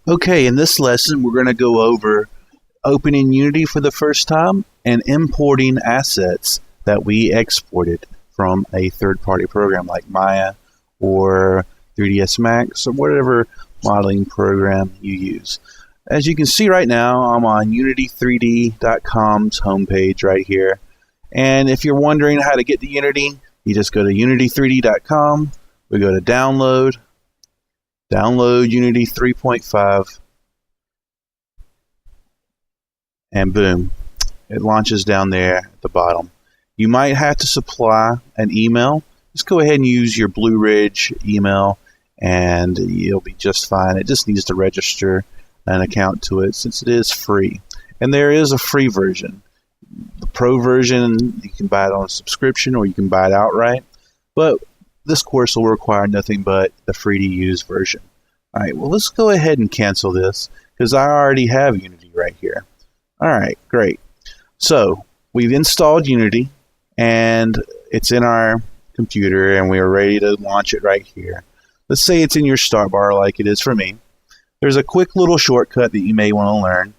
Okay, in this lesson, we're going to go over opening Unity for the first time and importing assets that we exported from a third-party program like Maya or 3ds Max or whatever modeling program you use. As you can see right now, I'm on unity3d.com's homepage right here. And if you're wondering how to get to Unity, you just go to unity3d.com, we go to download Unity 3.5, and boom, it launches down there at the bottom. You might have to supply an email. Just go ahead and use your Blue Ridge email and you'll be just fine. It just needs to register an account to it since it is free. And there is a free version. The Pro version, you can buy it on a subscription or you can buy it outright. But this course will require nothing but the free to use version. Alright, well let's go ahead and cancel this because I already have Unity right here. Alright, great. So we've installed Unity and it's in our computer and we're ready to launch it right here. Let's say it's in your start bar like it is for me. There's a quick little shortcut that you may want to learn.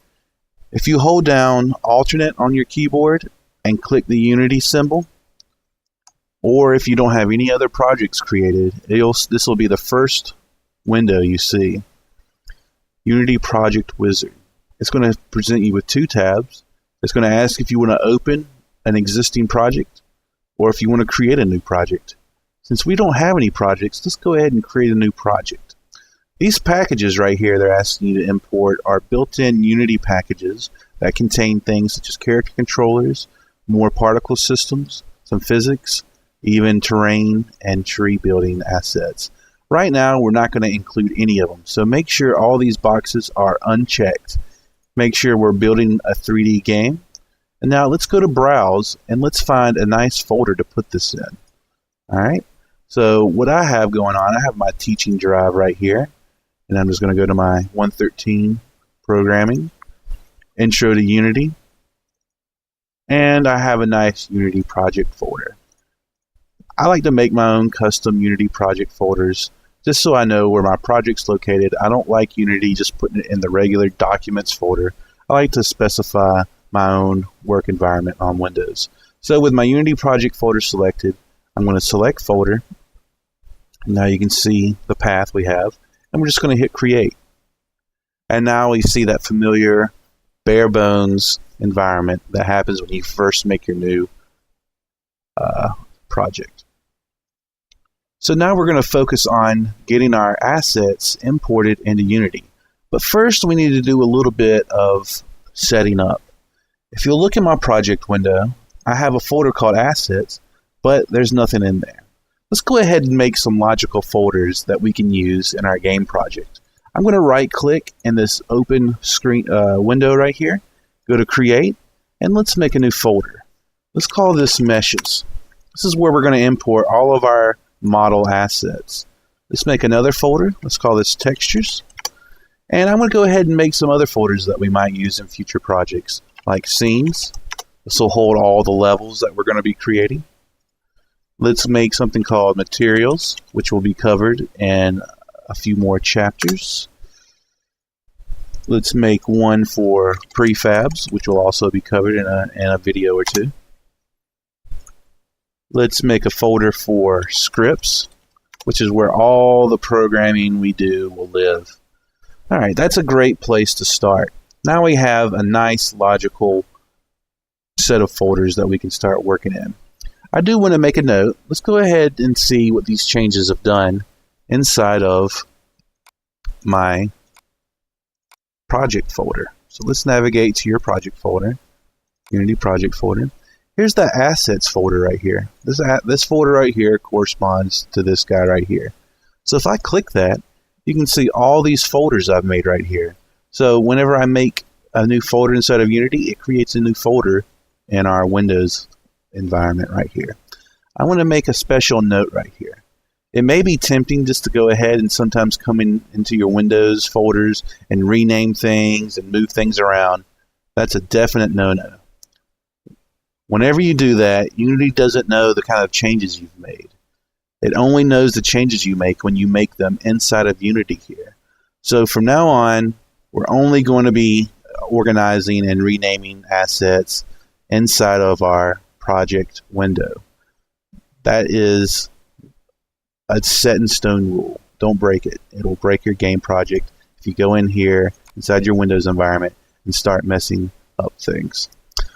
If you hold down Alternate on your keyboard and click the Unity symbol, or if you don't have any other projects created, this will be the first window you see. Unity Project Wizard. It's going to present you with two tabs. It's going to ask if you want to open an existing project or if you want to create a new project. Since we don't have any projects, let's go ahead and create a new project. These packages right here they're asking you to import are built-in Unity packages that contain things such as character controllers, more particle systems, some physics, even terrain and tree building assets. Right now we're not going to include any of them, so make sure all these boxes are unchecked. Make sure we're building a 3D game. And now let's go to Browse and let's find a nice folder to put this in. Alright, so what I have going on, I have my teaching drive right here. And I'm just going to go to my 113 programming, intro to Unity, and I have a nice Unity project folder. I like to make my own custom Unity project folders just so I know where my project's located. I don't like Unity just putting it in the regular documents folder. I like to specify my own work environment on Windows. So with my Unity project folder selected, I'm going to select folder. Now you can see the path we have. And we're just going to hit create. And now we see that familiar bare bones environment that happens when you first make your new project. So now we're going to focus on getting our assets imported into Unity. But first we need to do a little bit of setting up. If you look in my project window, I have a folder called assets, but there's nothing in there. Let's go ahead and make some logical folders that we can use in our game project. I'm going to right click in this open screen window right here, go to create, and let's make a new folder. Let's call this meshes. This is where we're going to import all of our model assets. Let's make another folder. Let's call this textures. And I'm going to go ahead and make some other folders that we might use in future projects, like scenes. This will hold all the levels that we're going to be creating. Let's make something called materials, which will be covered in a few more chapters. Let's make one for prefabs, which will also be covered in a video or two. Let's make a folder for scripts, which is where all the programming we do will live. Alright, that's a great place to start. Now we have a nice logical set of folders that we can start working in. I do want to make a note. Let's go ahead and see what these changes have done inside of my project folder. So let's navigate to your project folder, Unity project folder. Here's the assets folder right here. This folder right here corresponds to this guy right here. So if I click that, you can see all these folders I've made right here. So whenever I make a new folder inside of Unity, it creates a new folder in our Windows environment right here. I want to make a special note right here. It may be tempting just to go ahead and sometimes come into your Windows folders and rename things and move things around. That's a definite no-no. Whenever you do that, Unity doesn't know the kind of changes you've made. It only knows the changes you make when you make them inside of Unity here. So from now on, we're only going to be organizing and renaming assets inside of our project window. That is a set in stone rule. Don't break it. It'll break your game project if you go in here inside your Windows environment and start messing up things.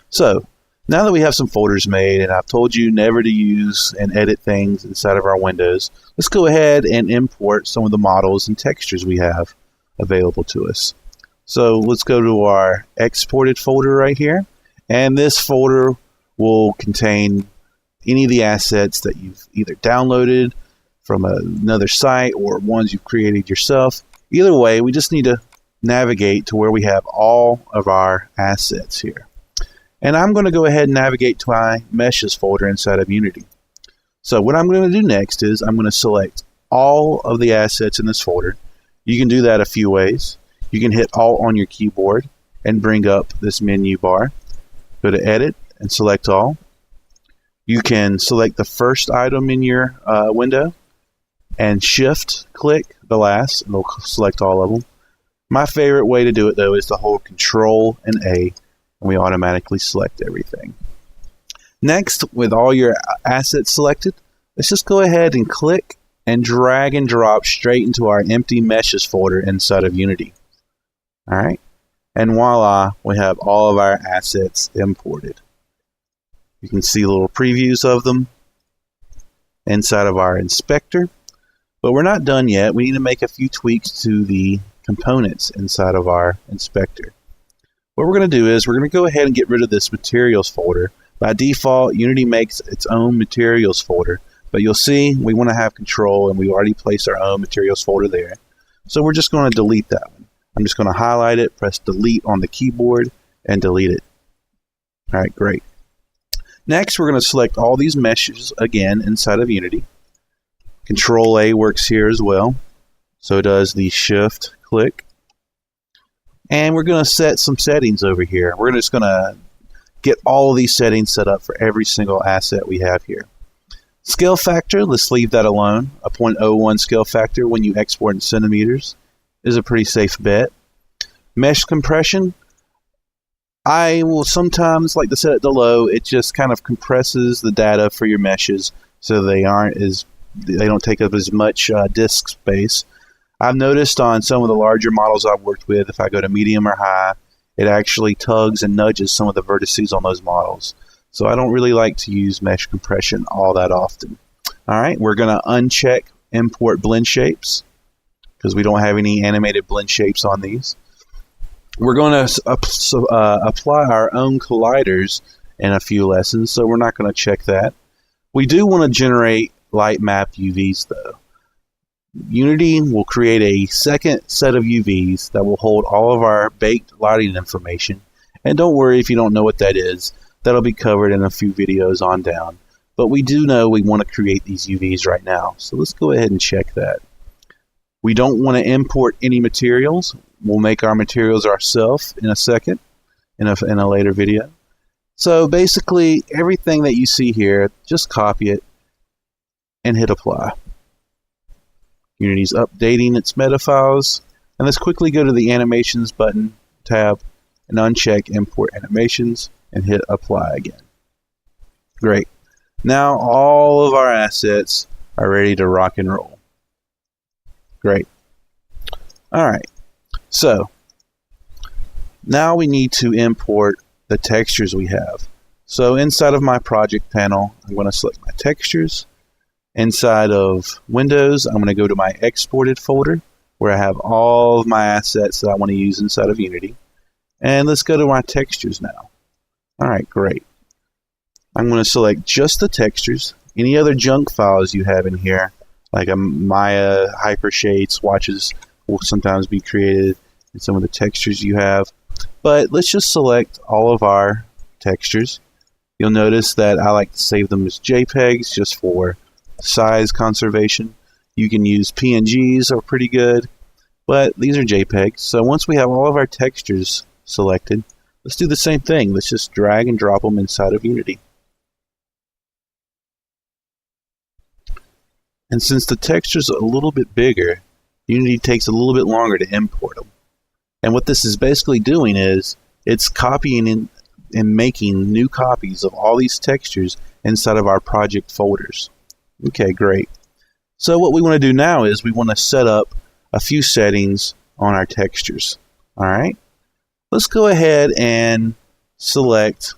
So now that we have some folders made and I've told you never to use and edit things inside of our windows, let's go ahead and import some of the models and textures we have available to us. So let's go to our exported folder right here, and this folder will contain any of the assets that you've either downloaded from another site or ones you've created yourself. Either way, we just need to navigate to where we have all of our assets here. And I'm going to go ahead and navigate to my meshes folder inside of Unity. So what I'm going to do next is I'm going to select all of the assets in this folder. You can do that a few ways. You can hit Alt on your keyboard and bring up this menu bar. Go to Edit and select All. You can select the first item in your window and Shift click the last, and it'll select all of them. My favorite way to do it, though, is to hold Control and A, and we automatically select everything. Next, with all your assets selected, let's just go ahead and click and drag and drop straight into our empty meshes folder inside of Unity. All right, and voila, we have all of our assets imported. You can see little previews of them inside of our inspector, but we're not done yet. We need to make a few tweaks to the components inside of our inspector. What we're going to do is we're going to go ahead and get rid of this materials folder. By default, Unity makes its own materials folder, but you'll see we want to have control, and we already placed our own materials folder there. So we're just going to delete that one. I'm just going to highlight it, press delete on the keyboard, and delete it. All right, great. Next, we're going to select all these meshes again inside of Unity. Control A works here as well. So does the Shift click. And we're going to set some settings over here. We're just going to get all of these settings set up for every single asset we have here. Scale factor, let's leave that alone. A 0.01 scale factor when you export in centimeters is a pretty safe bet. Mesh compression, I will sometimes like to set it to low. It just kind of compresses the data for your meshes so they don't take up as much disk space. I've noticed on some of the larger models I've worked with, if I go to medium or high, it actually tugs and nudges some of the vertices on those models. So I don't really like to use mesh compression all that often. All right, we're going to uncheck import blend shapes, because we don't have any animated blend shapes on these. We're going to apply our own colliders in a few lessons, so we're not going to check that. We do want to generate light map UVs, though. Unity will create a second set of UVs that will hold all of our baked lighting information. And don't worry if you don't know what that is. That'll be covered in a few videos on down. But we do know we want to create these UVs right now, so let's go ahead and check that. We don't want to import any materials. We'll make our materials ourselves in a second, in a later video. So basically, everything that you see here, just copy it and hit apply. Unity's updating its meta files. And let's quickly go to the animations button tab and uncheck import animations and hit apply again. Great. Now all of our assets are ready to rock and roll. Great. All right. So now we need to import the textures we have. So inside of my project panel, I'm going to select my textures. Inside of Windows, I'm going to go to my exported folder where I have all of my assets that I want to use inside of Unity. And let's go to my textures now. All right, great. I'm going to select just the textures. Any other junk files you have in here, like a Maya, Hypershade, swatches will sometimes be created in some of the textures you have. But let's just select all of our textures. You'll notice that I like to save them as JPEGs just for size conservation. You can use PNGs, are pretty good, but these are JPEGs. So once we have all of our textures selected, let's do the same thing. Let's just drag and drop them inside of Unity. And since the texture's a little bit bigger, Unity takes a little bit longer to import them. And what this is basically doing is it's copying and making new copies of all these textures inside of our project folders. Okay, great. So what we want to do now is we want to set up a few settings on our textures. All right. Let's go ahead and select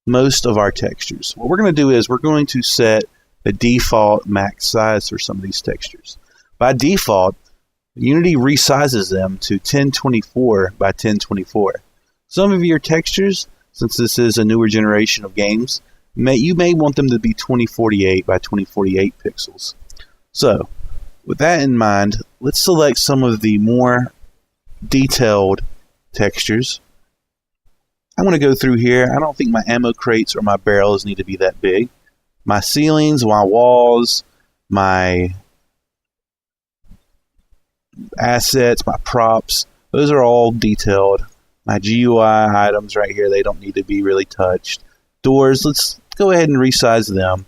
most of our textures. What we're going to do is we're going to set the default max size for some of these textures. By default, Unity resizes them to 1024 by 1024. Some of your textures, since this is a newer generation of games, you may want them to be 2048 by 2048 pixels. So, with that in mind, let's select some of the more detailed textures. I'm going to go through here. I don't think my ammo crates or my barrels need to be that big. My ceilings, my walls, my assets, my props, those are all detailed. My GUI items right here, they don't need to be really touched. Doors, let's go ahead and resize them.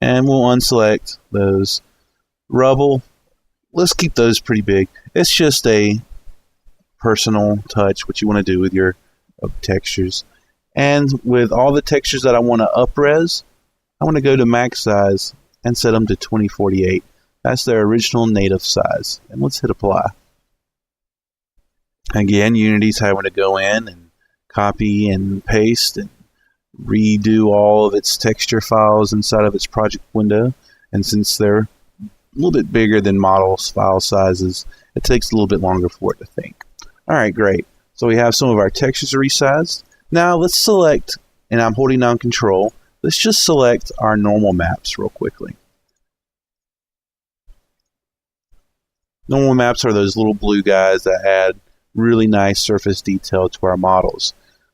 And we'll unselect those. Rubble, let's keep those pretty big. It's just a personal touch, what you want to do with your textures. And with all the textures that I want to up-res, I want to go to max size and set them to 2048. That's their original native size. And let's hit apply. Again, Unity's having to go in and copy and paste and redo all of its texture files inside of its project window. And since they're a little bit bigger than models file sizes, it takes a little bit longer for it to think. All right, great. So we have some of our textures resized. Now let's select, and I'm holding down Control, let's just select our normal maps real quickly. Normal maps are those little blue guys that add really nice surface detail to our models.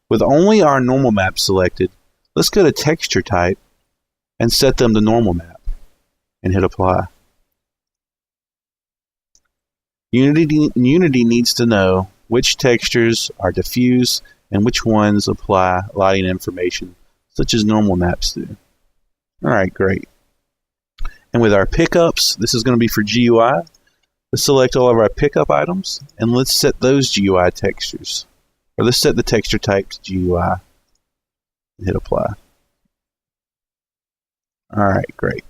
With only our normal map selected, let's go to Texture Type and set them to Normal Map and hit Apply. Unity needs to know which textures are diffuse and which ones apply lighting information, such as normal maps do. Alright, great. And with our pickups, this is going to be for GUI. Let's select all of our pickup items, and let's set those GUI textures. Or let's set the texture type to GUI. And hit Apply. Alright, great.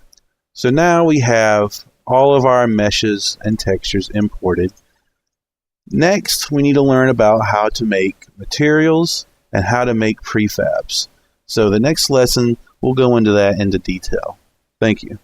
So now we have all of our meshes and textures imported. Next, we need to learn about how to make materials and how to make prefabs. So the next lesson, we'll go into that into detail. Thank you.